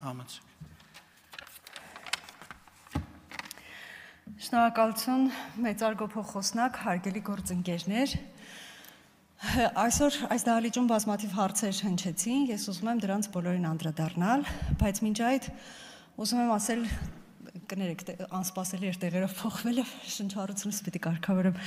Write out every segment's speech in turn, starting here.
համեցեք։ Շնորհակալություն, մեծարգո փոխոսնակ, հարգելի գործընկերներ։ Այսօր այս դահլիճում բազմաթիվ հարցեր հնչեցին, ես ուզում եմ դրանց բոլորին անդրադառնալ, բայց մինչ այդ ուզում եմ ասել, կներեք, անսպասելի էր տեղերով փոխվելը, շնչառությունս պիտի կարգավորեմ։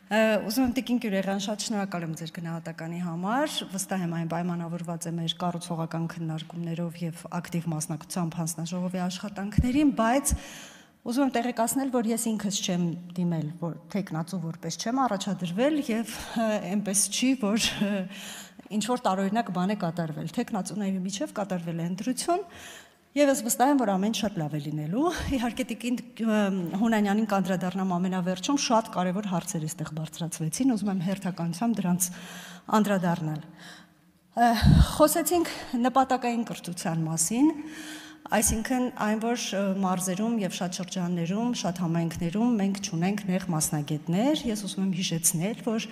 Ուզում եմ Տիկին Գյուրեղյան, շատ շնորհակալ եմ ձեր գնահատականի համար, վստահ եմ այն պայմանավորված է մեր կառուցողական քննարկումներով եւ ակտիվ մասնակցությամբ հանձնաժողովի աշխատանքներին, բայց ուզում եմ տեղեկացնել, որ ես ինքս չեմ դիմել, որ թեկնածու որպես չեմ առաջադրվել եւ այնպես չի, որ ինչ-որ տարօրինակ բան է կատարվել։ Թեկնածուների միջև կատարվել է ընտրություն եւ ես վստահ եմ, որ ամեն շատ լավ է լինելու։ Իհարկե Տիկին Հունանյանին կանդրադառնամ ամենավերջում, շատ կարեւոր հարցեր էստեղ բարձրացվեցին, ուզում եմ հերթականությամբ դրանց անդրադառնալ։ Խոսեցինք նպատակային կրթության մասին, այսինքն այն, որ մարզերում եւ շատ շրջաններում, շատ համայնքներում մենք չունենք նեղ մասնագետներ, ես ուզում եմ հիշեցնել, որ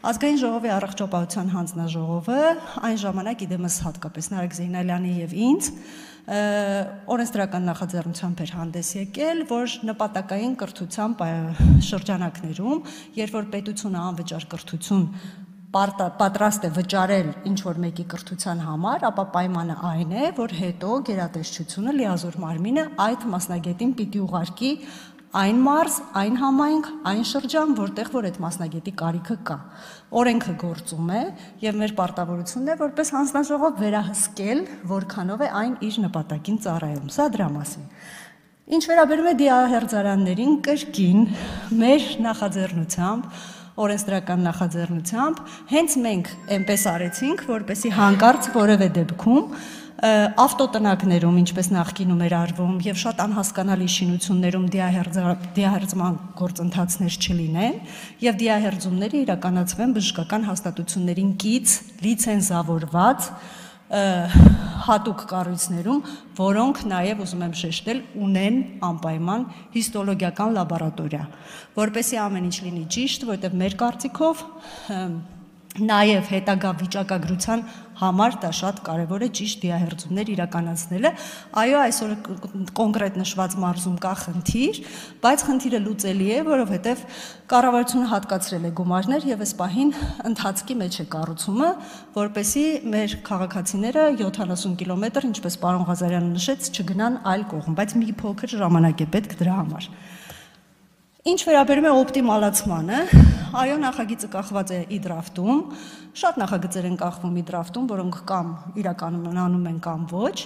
Ազգային ժողովի առողջապահության հանձնաժողովը այն ժամանակ իդեմս հատկապես Նարեկ Զեյնալյանի եւ ինձ օրենսդրական նախաձեռնությամբ էր հանդես եկել, որ նպատակային կրթության շրջանակներում, երբ որ պետությունը անվճար կրթություն պատրաստ է վճարել ինչ-որ մեկի կրթության համար, ապա պայմանը այն է, որ հետո գերատեսչությունը լիազոր մարմինը այդ մասնագետին պիտի ուղարկի այն մարզ, այն համայնք, այն շրջան, որտեղ որ այդ մասնագետի կարիքը կա։ Օրենքը գործում է եւ մեր պարտավորությունն է որպես հանձնաժողով վերահսկել, որքանով է այն իր նպատակին ծառայում։ Սա դրա մասին։ Ինչ վերաբերում է դիահերձարաններին, կրկին մեր նախաձեռնությամբ օրենսդրական նախաձեռնությամբ հենց մենք այնպես արեցինք, որպեսզի հանկարծ որևէ դեպքում ավտոտնակներում, ինչպես նախկինում էր արվում, եւ շատ անհասկանալի շինություններում դիահերձման գործընթացներ չլինեն եւ դիահերձումները իրականացվեն բժշկական հաստատություններին կից լիցենզավորված հատուկ կառույցներում, որոնք նաև ուզում եմ շեշտել, ունեն անպայման հիստոլոգիական լաբորատորիա, որպեսզի ամեն ինչ լինի ճիշտ, որտեղ մեր կարծիքով նաև հետագա վիճակագրության համար դա շատ կարևոր է ճիշտ դիահերձումներ իրականացնելը։ Այո, այսօր կոնկրետ նշված մարզում կա խնդիր, բայց խնդիրը լուծելի է, որովհետև կառավարությունը հատկացրել է գումարներ եւ այս պահին ընթացքի մեջ է կառուցումը, որպեսզի մեր քաղաքացիները 70 կիլոմետր, ինչպես պարոն Ղազարյանը նշեց, չգնան այլ կողմ, բայց մի փոքր ժամանակ է պետք դրա համար։ Ինչ վերաբերում է օպտիմալացմանը, այո, նախագիծը կախված է իդրաֆտում, շատ նախագծեր են կախվում իդրաֆտում, որոնք կամ իրականանում են կամ ոչ,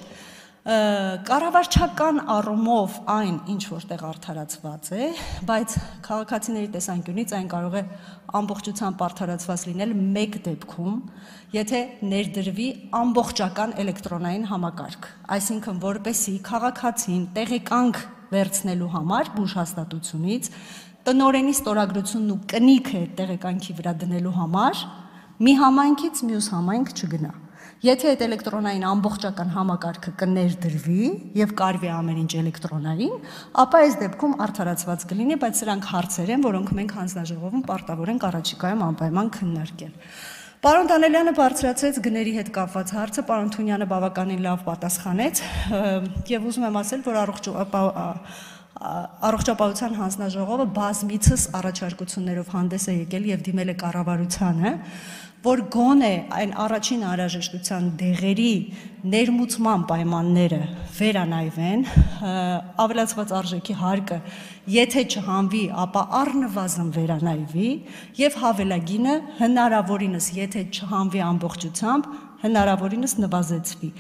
կառավարչական առումով այն ինչ որտեղ արդարացված է, բայց քաղաքացիների տեսանկյունից այն կարող է ամբողջությամբ արդարացված լինել մեկ դեպքում, եթե ներդրվի ամբողջական էլեկտրոնային համակարգ, այսինքն որպեսզի քաղաքացին տեղեկանք վերցնելու համար բուժհաստատությունից տնօրենի ստորագրությունն ու կնիքը տեղեկանքի վրա դնելու համար մի համայնքից մյուս համայնք չգնա։ Եթե այդ էլեկտրոնային ամբողջական համակարգը կներդրվի եւ կարվի ամեն ինչ էլեկտրոնային, ապա այս դեպքում արդարացված կլինի, բայց սրանք հարցեր են, որոնք մենք հանձնաժողովում պարտավոր ենք առաջիկայում անպայման քննարկել։ Պարոն Դանելյանը բարձրացրեց գների հետ կապված հարցը, պարոն Թունյանը բավականին լավ պատասխանեց եւ ուզում եմ ասել, որ առողջապահության հանձնաժողովը բազմիցս առաջարկություններով հանդես է եկել եւ դիմել է կառավարությանը, որ գոնե այն առաջին անհրաժեշտության դեղերի ներմուծման պայմանները վերանայվեն, ավելացված արժեքի հարկը եթե չհանվի, ապա առնվազն վերանայվի եւ հավելագինը հնարավորինս եթե չհանվի ամբողջությամբ, հնարավորինս նվազեցվի։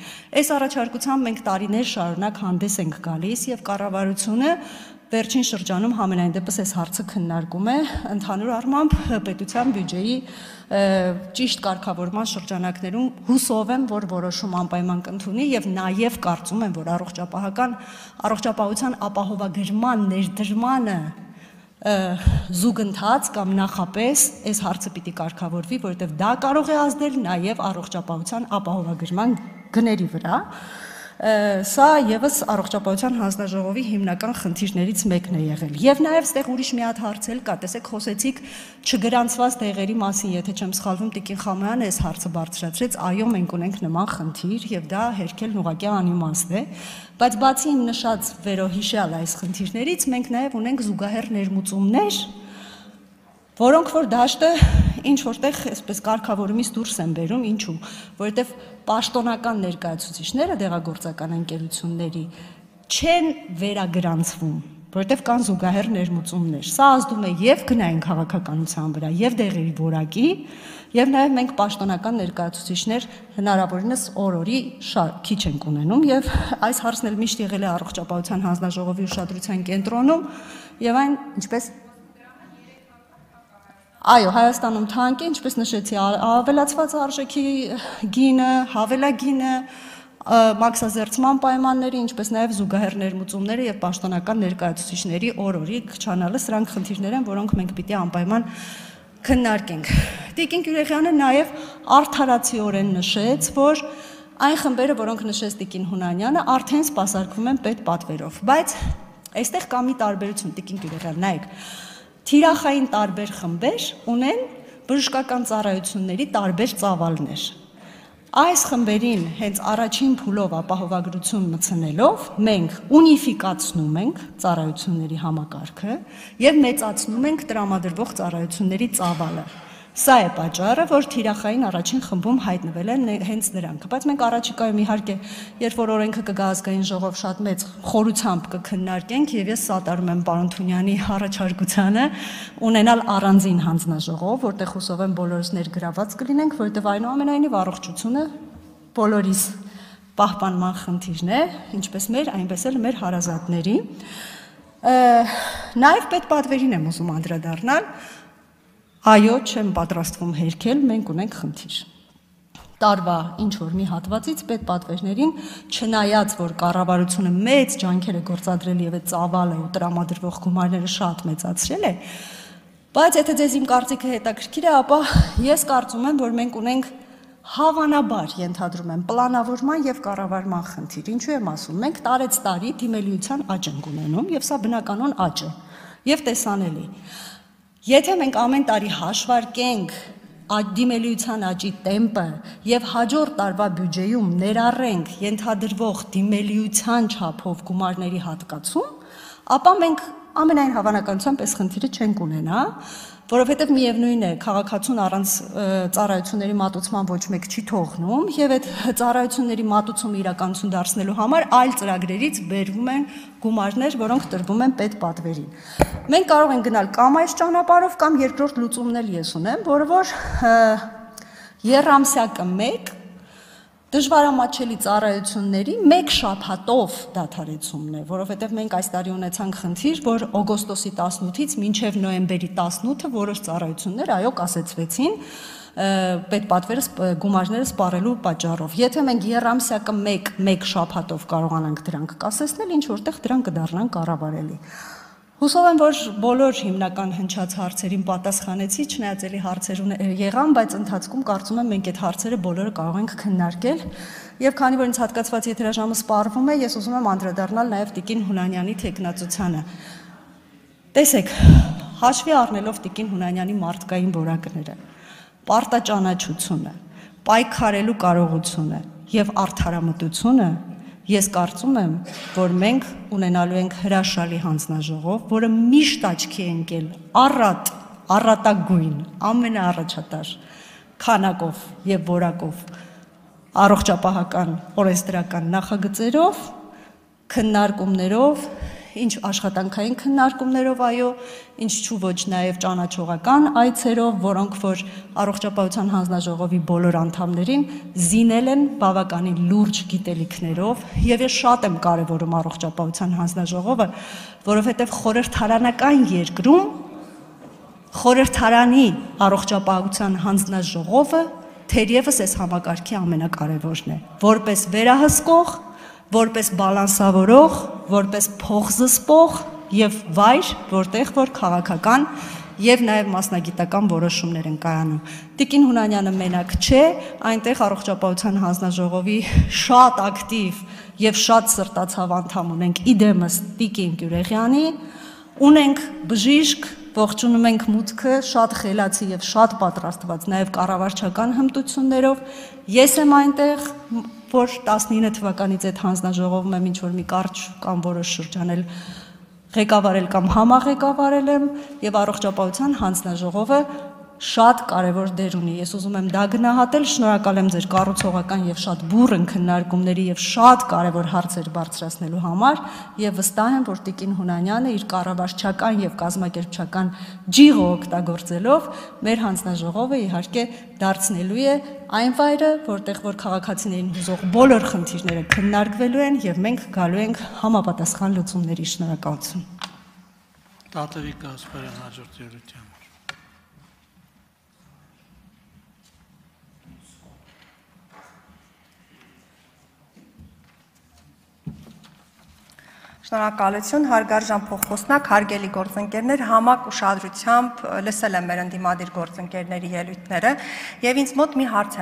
Այս առաջարկությամբ մենք տարիներ շարունակ հանդես ենք գալիս եւ կառավարությունը վերջին շրջանում համենայն դեպս այս հարցը քննարկում է, ընդհանուր առմամբ պետության բյուջեի ճիշտ կարգավորման շրջանակներում հուսով եմ, որ որոշում անպայման կընդունի եւ նաեւ կարծում եմ, որ առողջապահության ապահովագրման ներդրմանը զուգընթաց կամ նախապես այս հարցը պիտի կարգավորվի, որովհետեւ դա կարող է ազդել նաեւ առողջապահության ապահովագրման գների վրա։ Սա եւս առողջապահության հանձնաժողովի հիմնական խնդիրներից մեկն է եղել։ Եվ նաեւ այստեղ ուրիշ մի հատ հարց էլ կա, տեսեք, խոսեցիք չգրանցված դեղերի մասին, եթե չեմ սխալվում, Տիկին Խամոյանը այս հարցը բարձրացրեց, այո, մենք ունենք նման խնդիր եւ դա հերքելն ուղղակի անիմաստ է, բայց բացի իմ նշած վերոհիշյալ այս խնդիրներից, մենք նաեւ ունենք զուգահեռ ներմուծումներ, որոնք որ դաշտը ինչ որտեղ այսպես կարգավորումից դուրս են բերում, ինչու, որովհետև պաշտոնական ներկայացուցիչները դեղագործական ընկերությունների չեն վերագրանցվում, որովհետև կան զուգահեռ ներմուծումներ։ Սա ազդում է եւ գնային քաղաքականության վրա, եւ դեղերի որակի, եւ նաեւ մենք պաշտոնական ներկայացուցիչներ հնարավորինս օր-օրի քիչ ենք ունենում, եւ այս հարցն էլ միշտ եղել է առողջապահության հանձնաժողովի ուշադրության կենտրոնում, եւ այն ինչպես Այո, Հայաստանում թանկ է, ինչպես նշեցի, ավելացված արժեքի գինը, հավելագինը, մաքսազերծման պայմանները, ինչպես նաև զուգահեռ ներմուծումները եւ պաշտոնական ներկայացուցիչների օր-օրի քչանալը, սրանք խնդիրներ են, որոնք մենք պիտի անպայման քննարկենք։ Տիկին Գյուլիանը նաև արդարացիորեն նշեց, որ այն խմբերը, որոնք նշեց Տիկին Հունանյանը, արդեն սպասարկվում են պետպատվերով, բայց այստեղ կա մի տարբերություն, Տիկին Գյուլիան, նայեք, թիրախային տարբեր խմբեր ունեն բժշկական ծառայությունների տարբեր ծավալներ։ Այս խմբերին հենց առաջին փուլով ապահովագրություն մտցնելով մենք ունիֆիկացնում ենք ծառայությունների համակարգը եւ մեծացնում ենք տրամադրվող ծառայությունների ծավալը։ Սա է պատճառը, որ թիրախային առաջին խմբում հայտնվել են հենց նրանք, բայց մենք առաջիկայում իհարկե, երբ որ օրենքը կգա ազգային ժողով, շատ մեծ խորությամբ կքննարկենք եւ ես սատարում եմ պարոն Թունյանի առաջարկությանը ունենալ առանձին հանձնաժողով, որտեղ հուսով եմ բոլորս ներգրաված կլինենք, որովհետեւ այնուամենայնիվ առողջությունը բոլորիս պահպանման խնդիրն է, ինչպես մեր, այնպես էլ մեր հարազատների։ Նաեւ պետպատվերին եմ ուզում անդրադառնալ։ Այո, չեմ պատրաստվում հերքել, մենք ունենք խնդիր։ Տարվա ինչ-որ մի հատվածից պետպատվերներին, չնայած որ կառավարությունը մեծ ջանքեր է գործադրել եւ այդ ծավալը ու տրամադրվող գումարները շատ մեծացրել է, բայց եթե ձեզ իմ կարծիքը հետաքրքիր է, ապա ես կարծում եմ, որ մենք ունենք հավանաբար ենթադրում եմ պլանավորման եւ կառավարման խնդիր։ Ինչու եմ ասում, մենք տարեցտարի դիմելիության աճ ենք ունենում եւ սա բնականon աճ է եւ տեսանելի։ Եթե մենք ամեն տարի հաշվարկենք դիմելիության աճի տեմպը եւ հաջորդ տարվա բյուջեում ներառենք ենթադրվող դիմելիության չափով գումարների հատկացում, ապա մենք ամենայն հավանականությամբ այս խնդիրը չենք ունենա, որովհետև միևնույն է, քաղաքացուն առանց ծառայությունների մատուցման ոչ մեկ չի թողնում եւ այդ ծառայությունների մատուցումը իրականություն դարձնելու համար այլ ծրագրերից բերվում են գումարներ, որոնք տրվում են պետպատվերին։ Մենք կարող ենք գնալ կամ այս ճանապարհով կամ երկրորդ լուծումն էլ ես ունեմ, որը որ եռամսյակը 1 դժվարամատչելի ծառայությունների 1 շաբաթով դադարեցումն է, որովհետև մենք այս տարի ունեցանք խնդիր, որ օգոստոսի 18-ից մինչև նոյեմբերի 18-ը որոշ ծառայություններ այո կասեցվեցին պետպատվերը գումարները սպառելու պատճառով։ Եթե մենք եռամսյակը 1 շաբաթով կարողանանք դրանք կասեցնել, ինչ որտեղ դրանք կդառնան կառավարելի։ Հուսով եմ, որ բոլոր հիմնական հնչած հարցերին պատասխանեցի, չնայած էլի հարցեր եղան, բայց ընթացքում կարծում եմ մենք այդ հարցերը բոլորը կարող ենք քննարկել։ Եվ քանի որ ինձ հատկացված եթերաժամը սպառվում է, ես ուզում եմ անդրադառնալ նաև Տիկին Հունանյանի թեկնածությանը։ Տեսեք, հաշվի առնելով Տիկին Հունանյանի մարդկային որակները, պարտաճանաչությունը, պայքարելու կարողությունը եւ արդարամտությունը, ես կարծում եմ, որ մենք ունենալու ենք հրաշալի հանձնաժողով, որը միշտ աչքի է ընկել առատագույն, ամենաառաջատար քանակով եւ որակով առողջապահական օրենսդրական նախագծերով, քննարկումներով, ինչ աշխատանքային քննարկումներով, այո, ինչ չու ոչ նաև ճանաչողական այցերով, որոնք որ առողջապահության հանձնաժողովի բոլոր անդամներին զինել են բավականին լուրջ գիտելիքներով, եւ ես շատ եմ կարևորում առողջապահության հանձնաժողովը, որովհետեւ խորհրդարանական երկրում խորհրդարանի առողջապահության հանձնաժողովը թերևս այս համակարգի ամենակարևորն է, որպես վերահսկող, որպես բալանսավորող, որպես փոխզսպող եւ վայր, որտեղ որ քաղաքական եւ նաեւ մասնագիտական որոշումներ են կայանում։ Տիկին Հունանյանը մենակ չէ, այնտեղ առողջապահության հանձնաժողովի շատ ակտիվ եւ շատ սրտացավ անդամ ունենք իդեմս Տիկին Գյուրեղյանի, ունենք բժիշկ, ողջունում ենք մուտքը, շատ խելացի եւ շատ պատրաստված նաեւ կառավարչական հմտություններով։ Ես եմ այնտեղ, որ 19 թվականից այդ հանձնաժողովում եմ ինչ-որ մի կարճ կամ որոշ շրջանել ղեկավարել կամ համաղեկավարել եմ եւ առողջապահության հանձնաժողովը շատ կարևոր դեր ունի։ Ես ուզում եմ դա գնահատել, շնորհակալ եմ ձեր կառուցողական եւ շատ բուռն քննարկումների եւ շատ կարևոր հարցեր բարձրացնելու համար եւ վստահ եմ, որ Տիկին Հունանյանը իր կառավարչական եւ կազմակերպչական ջիղը օգտագործելով մեր հանձնաժողովը իհարկե դարձնելու է այն վայրը, որտեղ որ քաղաքացիներին հուզող բոլոր խնդիրները քննարկվելու են եւ մենք գալու ենք համապատասխան լուծումների։ Շնորհակալություն։ Տաթևիկ Գասպարյան հաջորդ ելույթի համար։ Շնորհակալություն, հարգարժան փոխխոսնակ, հարգելի գործընկերներ, համակ ուշադրությամբ լսել եմ մեր ընդդիմադիր գործընկերների ելույթները եւ ինձ մոտ մի հարց